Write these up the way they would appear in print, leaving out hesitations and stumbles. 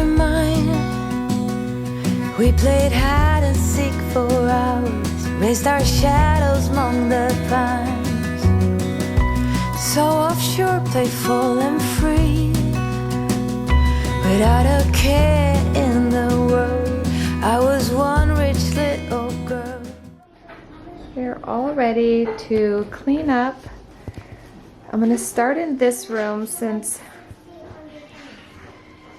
mind. We played hide and seek for hours, raised our shadows among the pines. So offshore, playful and free, without a care in the world. I was one rich little girl. We're all ready to clean up. I'm gonna start in this room since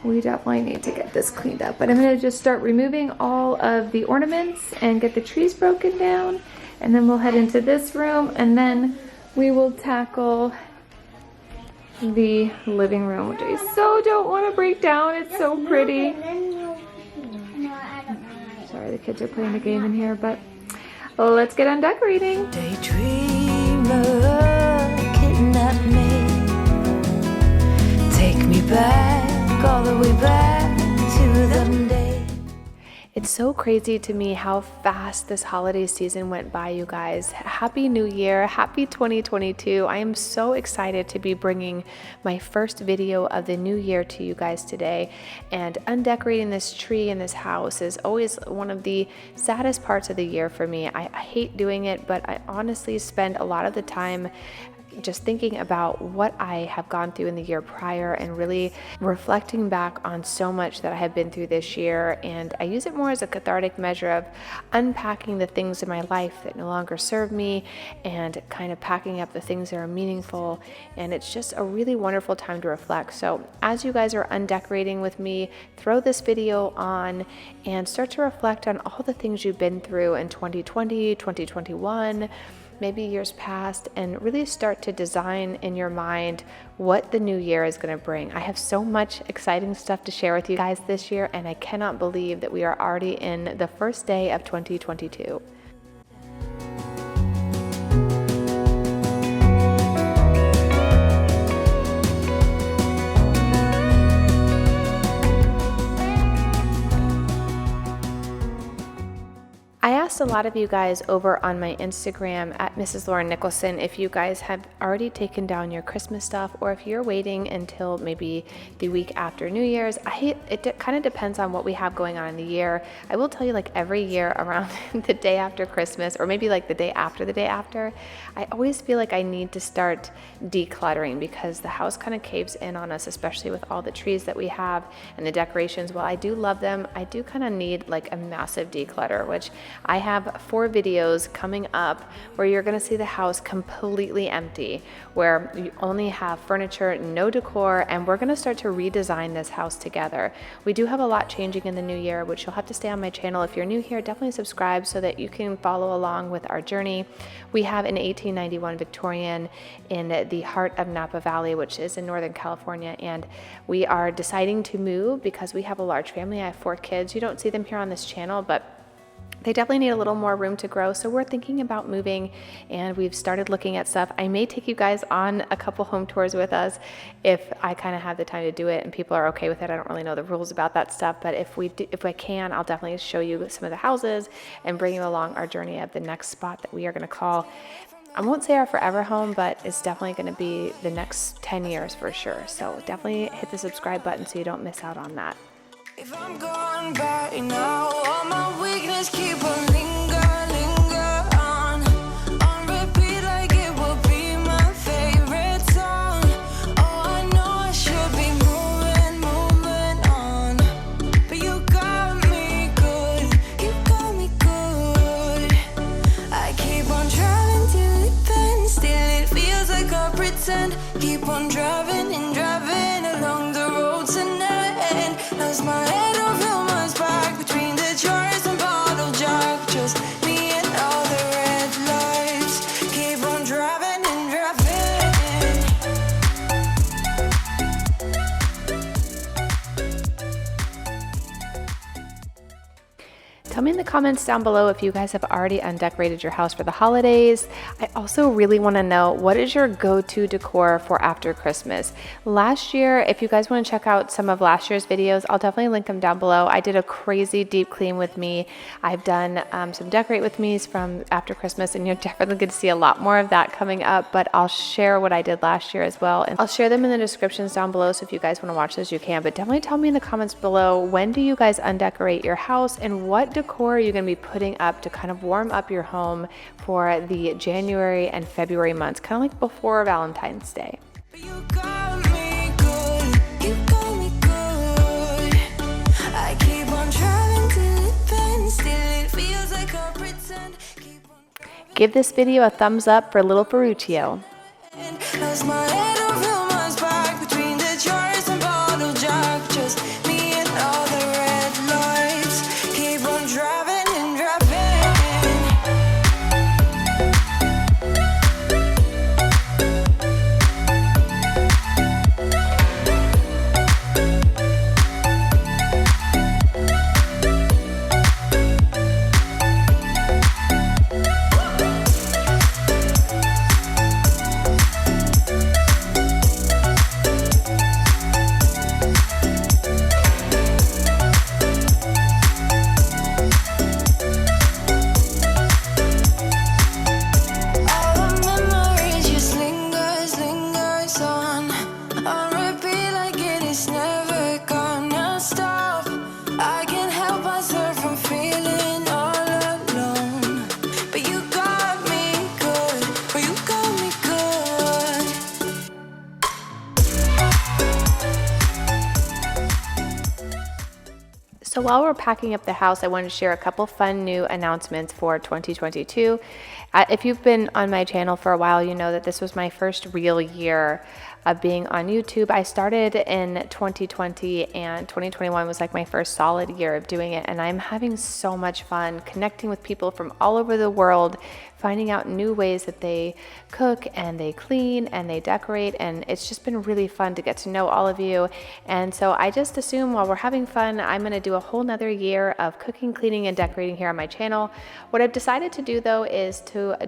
we definitely need to get this cleaned up. But I'm gonna just start removing all of the ornaments and get the trees broken down. And then we'll head into this room, and then we will tackle the living room, which I so don't want to break down. It's so pretty. Sorry, the kids are playing the game in here, but let's get on decorating. Daydreamer, kidnap me, take me back, all the way back to them days. It's so crazy to me how fast this holiday season went by, you guys. Happy New Year, happy 2022. I am so excited to be bringing my first video of the new year to you guys today. And undecorating this tree in this house is always one of the saddest parts of the year for me. I hate doing it, but I honestly spend a lot of the time just thinking about what I have gone through in the year prior and really reflecting back on so much that I have been through this year. And I use it more as a cathartic measure of unpacking the things in my life that no longer serve me and kind of packing up the things that are meaningful. And it's just a really wonderful time to reflect. So as you guys are undecorating with me, throw this video on and start to reflect on all the things you've been through in 2020, 2021, maybe years past, and really start to design in your mind what the new year is going to bring. I have so much exciting stuff to share with you guys this year, and I cannot believe that we are already in the first day of 2022. I asked a lot of you guys over on my Instagram at Mrs. Lauren Nicholson if you guys have already taken down your Christmas stuff, or if you're waiting until maybe the week after New Year's. It kind of depends on what we have going on in the year. I will tell you, like every year around the day after Christmas, or maybe like the day after, I always feel like I need to start decluttering, because the house kind of caves in on us, especially with all the trees that we have and the decorations. While I do love them, I do kind of need like a massive declutter, which I have 4 videos coming up where you're going to see the house completely empty, where you only have furniture, no decor, and we're going to start to redesign this house together. We do have a lot changing in the new year, which you'll have to stay on my channel. If you're new here, definitely subscribe so that you can follow along with our journey. We have an 1891 Victorian in the heart of Napa Valley, which is in Northern California, and we are deciding to move because we have a large family. I have 4 kids. You don't see them here on this channel, but they definitely need a little more room to grow. So we're thinking about moving, and we've started looking at stuff. I may take you guys on a couple home tours with us if I kind of have the time to do it and people are okay with it. I don't really know the rules about that stuff, but if I can, I'll definitely show you some of the houses and bring you along our journey of the next spot that we are going to call, I won't say our forever home, but it's definitely going to be the next 10 years for sure. So definitely hit the subscribe button so you don't miss out on that. If I'm going back now, all my weakness keep on linger on repeat, like it will be my favorite song. Oh, I know I should be moving on, but you got me good. I keep on driving till it bends, still it feels like I pretend. Keep on driving and driving along the roads and never end. Lost my head over my back between the jars and bottle jack. Just me and all the red lights. Keep on driving and driving. Tell me in the comments down below if you guys have already undecorated your house for the holidays. I also really want to know, what is your go-to decor for after Christmas? Last year, if you guys want to check out some of last year's videos, I'll definitely link them down below. I did a crazy deep clean with me. I've done some decorate with me's from after Christmas, and you're definitely going to see a lot more of that coming up, but I'll share what I did last year as well, and I'll share them in the descriptions down below, so if you guys want to watch those, you can. But definitely tell me in the comments below, when do you guys undecorate your house, and what decor are you going to be putting up to kind of warm up your home for the January and February months, kind of like before Valentine's Day. You got me good, you got me good. I keep on trying to depend, still it feels like I pretend. Give this video a thumbs up for little Ferruccio. Lost my head over my back between the jars and bottle jack. Just me and all the red lights. Keep on driving and driving. So while we're packing up the house, I wanted to share a couple fun new announcements for 2022. If you've been on my channel for a while, you know that this was my first real year of being on YouTube. I started in 2020, and 2021 was like my first solid year of doing it, and I'm having so much fun connecting with people from all over the world, finding out new ways that they cook and they clean and they decorate, and it's just been really fun to get to know all of you. And so I just assume while we're having fun, I'm going to do a whole nother year of cooking, cleaning, and decorating here on my channel. What I've decided to do though is to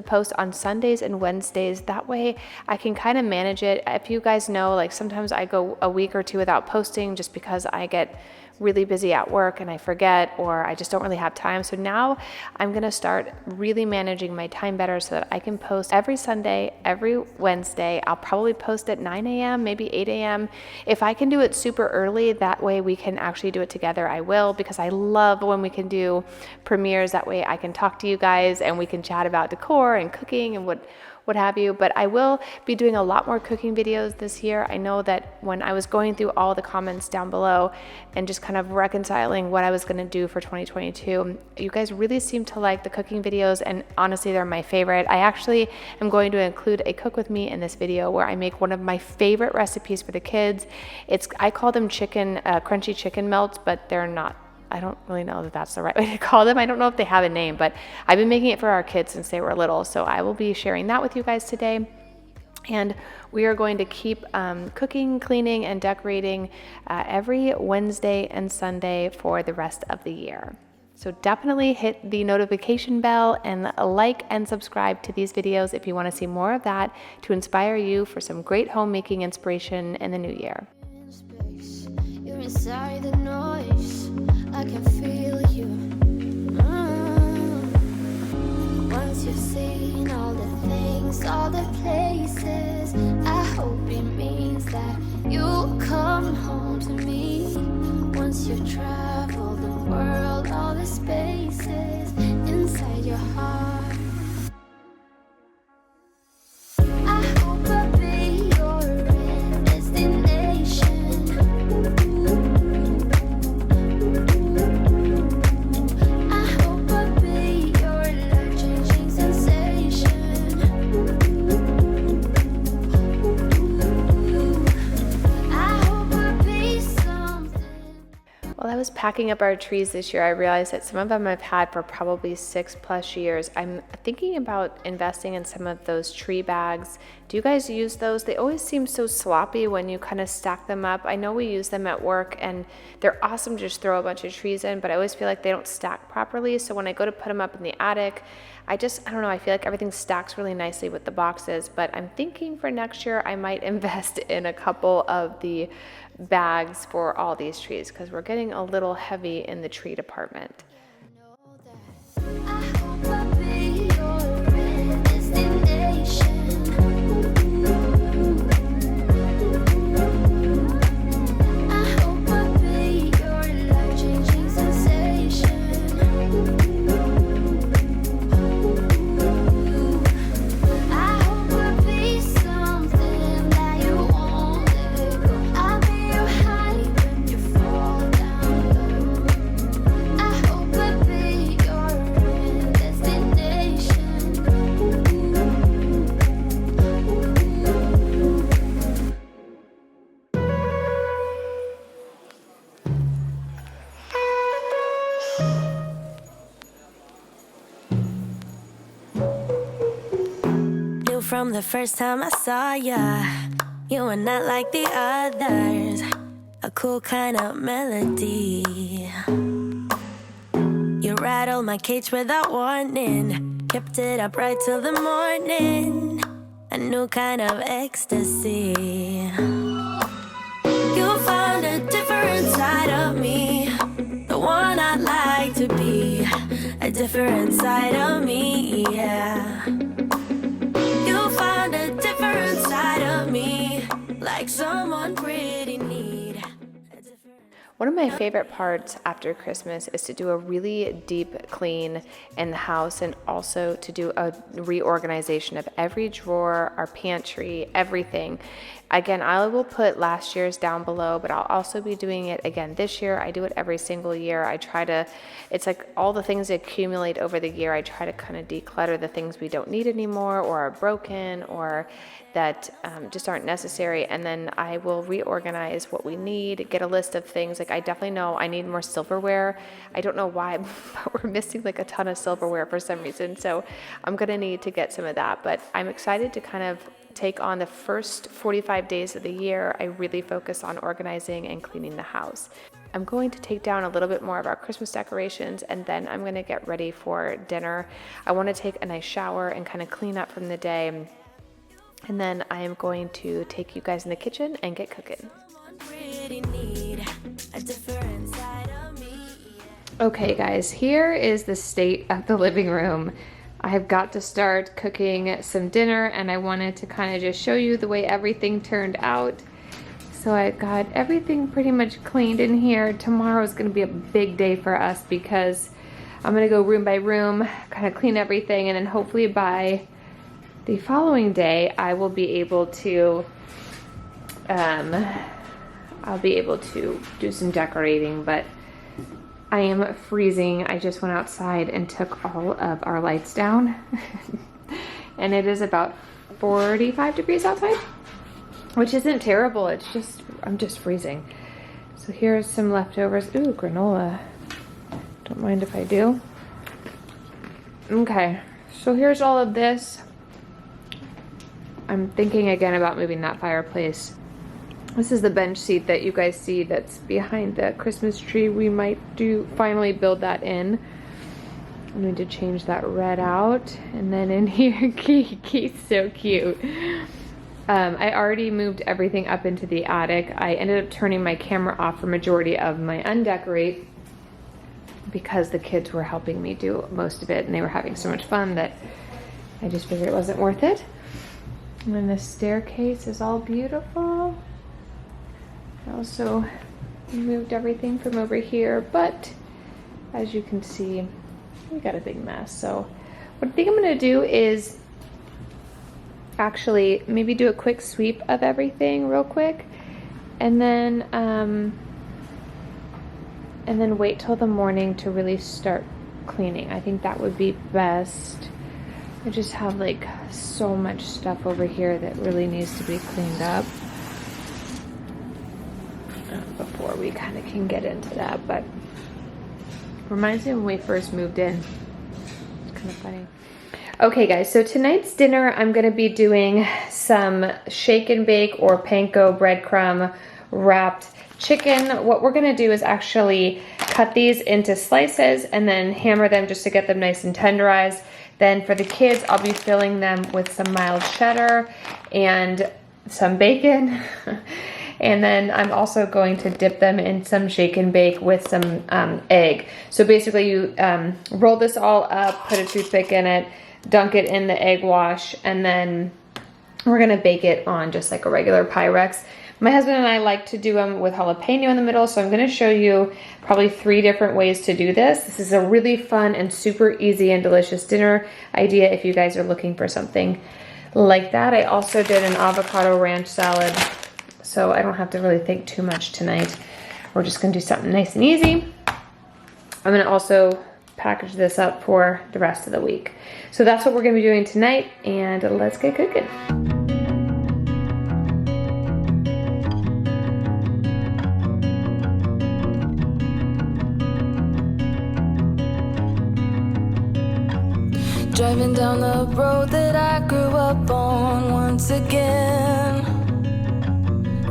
post on Sundays and Wednesdays. That way I can kind of manage it. If you guys know, like sometimes I go a week or two without posting just because I get really busy at work and I forget, or I just don't really have time. So now I'm gonna start really managing my time better so that I can post every Sunday, every Wednesday. I'll probably post at 9 a.m., maybe 8 a.m. If I can do it super early, that way we can actually do it together, I will, because I love when we can do premieres. That way I can talk to you guys and we can chat about decor and cooking and what have you. But I will be doing a lot more cooking videos this year. I know that when I was going through all the comments down below and just kind of reconciling what I was going to do for 2022, you guys really seem to like the cooking videos, and honestly they're my favorite. I actually am going to include a cook with me in this video where I make one of my favorite recipes for the kids. I call them crunchy chicken melts, but they're not. I don't really know that that's the right way to call them. I don't know if they have a name, but I've been making it for our kids since they were little. So I will be sharing that with you guys today. And we are going to keep cooking, cleaning, and decorating every Wednesday and Sunday for the rest of the year. So definitely hit the notification bell and like and subscribe to these videos if you want to see more of that, to inspire you for some great homemaking inspiration in the new year. You're inside the noise. I can feel you. Once you've seen all the things, all the places, I hope it means that you'll come home to me. Once you've traveled the world, all the spaces inside your heart. I hope I'll be your destination. While I was packing up our trees this year, I realized that some of them I've had for probably 6+ years. I'm thinking about investing in some of those tree bags Do you guys use those? They always seem so sloppy when you kind of stack them up. I know we use them at work and they're awesome to just throw a bunch of trees in, but I always feel like they don't stack properly. So when I go to put them up in the attic, I don't know, I feel like everything stacks really nicely with the boxes. But I'm thinking for next year, I might invest in a couple of the bags for all these trees because we're getting a little heavy in the tree department. From the first time I saw ya, you were not like the others, a cool kind of melody. You rattled my cage without warning, kept it up right till the morning, a new kind of ecstasy. You found a different side of me, the one I'd like to be, a different side of me, yeah. Found a different side of me, like someone pretty need. One of my favorite parts after Christmas is to do a really deep clean in the house and also to do a reorganization of every drawer, our pantry, everything. Again, I will put last year's down below, but I'll also be doing it again this year. I do it every single year. It's like all the things that accumulate over the year, I try to kind of declutter the things we don't need anymore or are broken or that just aren't necessary. And then I will reorganize what we need, get a list of things. Like I definitely know I need more silverware. I don't know why, but we're missing like a ton of silverware for some reason. So I'm gonna need to get some of that, but I'm excited to kind of take on the first 45 days of the year. I really focus on organizing and cleaning the house. I'm going to take down a little bit more of our Christmas decorations and then I'm going to get ready for dinner. I want to take a nice shower and kind of clean up from the day. And then I am going to take you guys in the kitchen and get cooking. Okay guys, here is the state of the living room. I have got to start cooking some dinner and I wanted to kind of just show you the way everything turned out. So I got everything pretty much cleaned in here. Tomorrow is going to be a big day for us because I'm going to go room by room, kind of clean everything, and then hopefully by the following day I will be able to do some decorating, but I am freezing. I just went outside and took all of our lights down and it is about 45 degrees outside, which isn't terrible. It's just, I'm just freezing. So here's some leftovers. Ooh, granola. Don't mind if I do. Okay, so here's all of this. I'm thinking again about moving that fireplace. This is the bench seat that you guys see that's behind the Christmas tree. We might finally build that in. I need to change that red out. And then in here, Keith's so cute. I already moved everything up into the attic. I ended up turning my camera off for majority of my Undecorate because the kids were helping me do most of it and they were having so much fun that I just figured it wasn't worth it. And then the staircase is all beautiful. I also moved everything from over here, but as you can see, we got a big mess. So what I think I'm gonna do is actually maybe do a quick sweep of everything real quick and then wait till the morning to really start cleaning. I think that would be best. I just have like so much stuff over here that really needs to be cleaned up before we kind of can get into that. But reminds me when we first moved in. It's kind of funny. Okay guys, so tonight's dinner I'm gonna be doing some shake and bake or panko breadcrumb wrapped chicken. What we're gonna do is actually cut these into slices and then hammer them just to get them nice and tenderized. Then for the kids, I'll be filling them with some mild cheddar and some bacon. And then I'm also going to dip them in some shake and bake with some egg. So basically you roll this all up, put a toothpick in it, dunk it in the egg wash, and then we're gonna bake it on just like a regular Pyrex. My husband and I like to do them with jalapeno in the middle, so I'm gonna show you probably 3 different ways to do this. This is a really fun and super easy and delicious dinner idea if you guys are looking for something like that. I also did an avocado ranch salad, so I don't have to really think too much tonight. We're just gonna do something nice and easy. I'm gonna also package this up for the rest of the week. So that's what we're gonna be doing tonight, and let's get cooking. Driving down the road that I grew up on once again.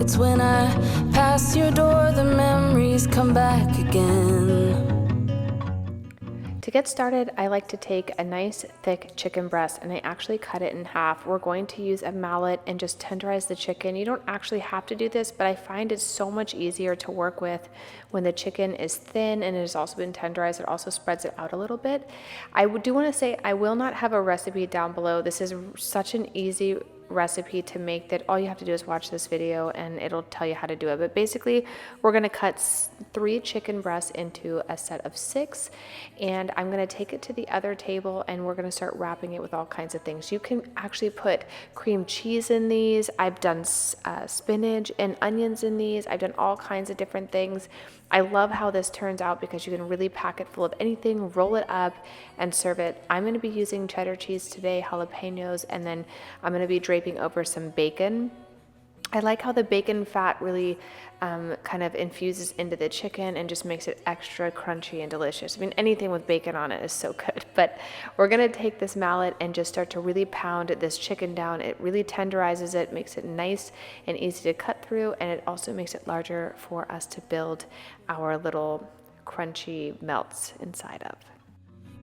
It's when I pass your door, the memories come back again. To get started, I like to take a nice thick chicken breast and I actually cut it in half. We're going to use a mallet and just tenderize the chicken. You don't actually have to do this, but I find it's so much easier to work with when the chicken is thin and it has also been tenderized. It also spreads it out a little bit. I do want to say I will not have a recipe down below. This is such an easy recipe to make that all you have to do is watch this video and it'll tell you how to do it. But basically we're going to cut 3 chicken breasts into a set of 6, and I'm going to take it to the other table and we're going to start wrapping it with all kinds of things. You can actually put cream cheese in these. I've done spinach and onions in these. I've done all kinds of different things. I love how this turns out because you can really pack it full of anything, roll it up, and serve it. I'm going to be using cheddar cheese today, jalapenos, and then I'm going to be draping over some bacon. I like how the bacon fat really kind of infuses into the chicken and just makes it extra crunchy and delicious. I mean, anything with bacon on it is so good. But we're going to take this mallet and just start to really pound this chicken down. It really tenderizes it, makes it nice and easy to cut through, and it also makes it larger for us to build our little crunchy melts inside of.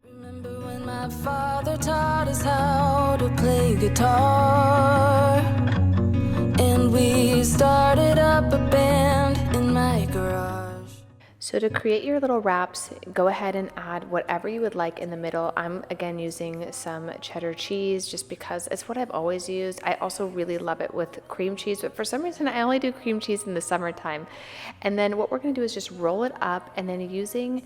Remember when my father taught us how to play guitar, and we started up a band in my garage. So to create your little wraps, go ahead and add whatever you would like in the middle. I'm again using some cheddar cheese just because it's what I've always used. I also really love it with cream cheese, but for some reason I only do cream cheese in the summertime. And then what we're gonna do is just roll it up, and then using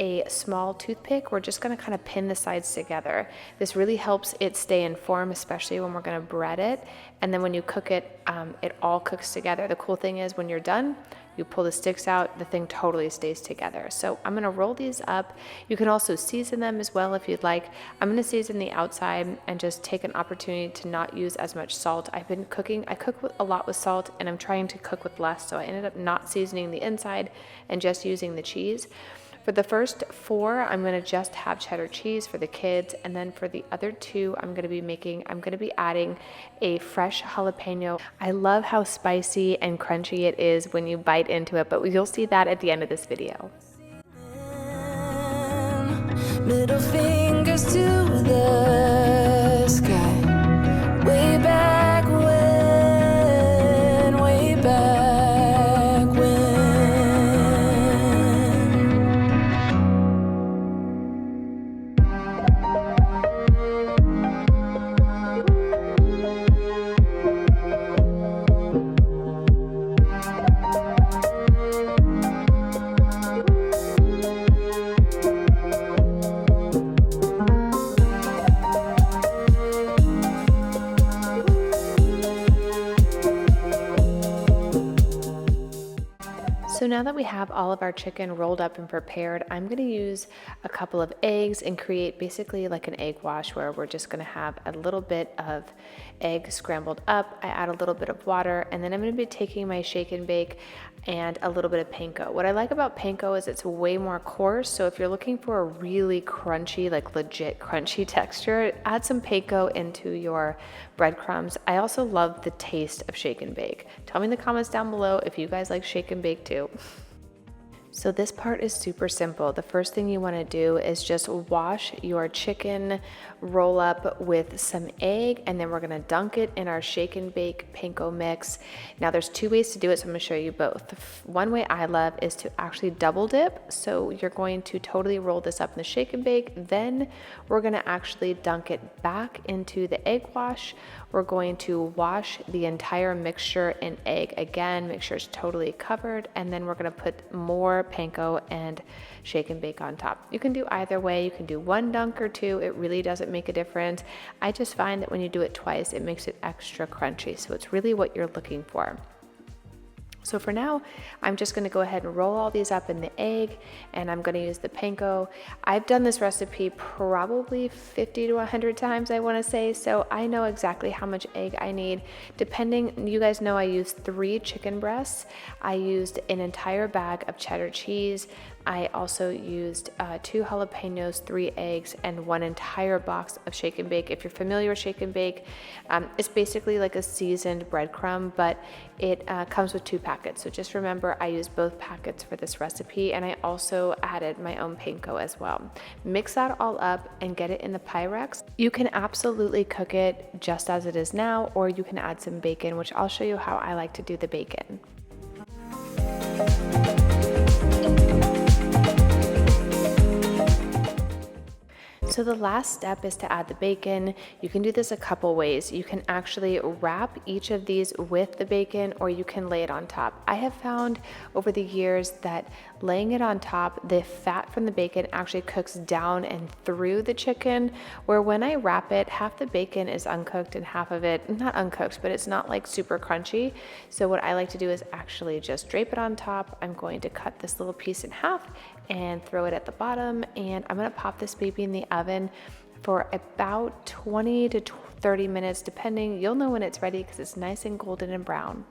a small toothpick, we're just gonna kind of pin the sides together. This really helps it stay in form, especially when we're gonna bread it. And then when you cook it, it all cooks together. The cool thing is when you're done, you pull the sticks out, the thing totally stays together. So I'm gonna roll these up. You can also season them as well if you'd like. I'm gonna season the outside and just take an opportunity to not use as much salt. I cook a lot with salt, and I'm trying to cook with less, so I ended up not seasoning the inside and just using the cheese. For the first 4, I'm gonna just have cheddar cheese for the kids, and then for the other 2, I'm gonna be adding a fresh jalapeno. I love how spicy and crunchy it is when you bite into it, but you'll see that at the end of this video. Middle fingers to the sky. Way back when, way back when. now that we have all of our chicken rolled up and prepared, I'm going to use a couple of eggs and create basically like an egg wash where we're just going to have a little bit of egg scrambled up. I add a little bit of water, and then I'm going to be taking my shake and bake and a little bit of panko. What I like about panko is it's way more coarse, so if you're looking for a really crunchy, like legit crunchy texture, add some panko into your breadcrumbs. I also love the taste of shake and bake. Tell me in the comments down below if you guys like shake and bake too. So this part is super simple. The first thing you want to do is just wash your chicken roll up with some egg, and then we're going to dunk it in our shake and bake panko mix. Now there's two ways to do it, so I'm going to show you both. One way I love is to actually double dip. So you're going to totally roll this up in the shake and bake, then we're going to actually dunk it back into the egg wash. We're going to wash the entire mixture in egg again, make sure it's totally covered, and then we're going to put more panko and shake and bake on top. You can do either way. You can do one dunk or two. It really doesn't make a difference. I just find that when you do it twice, it makes it extra crunchy. So it's really what you're looking for. So for now, I'm just going to go ahead and roll all these up in the egg, and I'm going to use the panko. I've done this recipe probably 50 to 100 times, I want to say, so I know exactly how much egg I need. Depending, you guys know I used 3 chicken breasts. I used an entire bag of cheddar cheese. I also used 2 jalapenos, 3 eggs, and 1 entire box of shake and bake. If you're familiar with shake and bake, it's basically like a seasoned breadcrumb, but it comes with 2 packets. So just remember, I used both packets for this recipe, and I also added my own panko as well. Mix that all up and get it in the Pyrex. You can absolutely cook it just as it is now, or you can add some bacon, which I'll show you how I like to do the bacon. So the last step is to add the bacon. You can do this a couple ways. You can actually wrap each of these with the bacon, or you can lay it on top. I have found over the years that laying it on top, the fat from the bacon actually cooks down and through the chicken, where when I wrap it, half the bacon is uncooked and half of it, not uncooked, but it's not like super crunchy. So what I like to do is actually just drape it on top. I'm going to cut this little piece in half and throw it at the bottom, and I'm gonna pop this baby in the oven for about 20 to 30 minutes, depending. You'll know when it's ready because it's nice and golden and brown.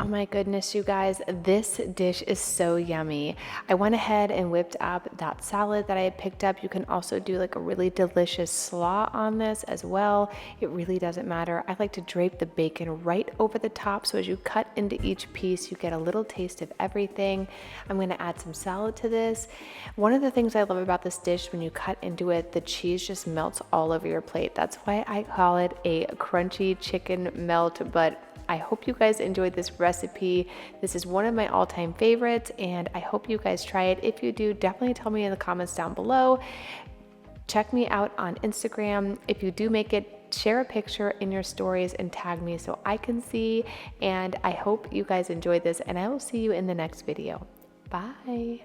My goodness, you guys, this dish is so yummy. I went ahead and whipped up that salad that I had picked up. You can also do like a really delicious slaw on this as well. It really doesn't matter. I like to drape the bacon right over the top, so as you cut into each piece, you get a little taste of everything. I'm going to add some salad to this. One of the things I love about this dish, when you cut into it, the cheese just melts all over your plate. That's why I call it a crunchy chicken melt. But I hope you guys enjoyed this recipe. This is one of my all-time favorites, and I hope you guys try it. If you do, definitely tell me in the comments down below. Check me out on Instagram. If you do make it, share a picture in your stories and tag me so I can see. And I hope you guys enjoyed this, and I will see you in the next video. Bye.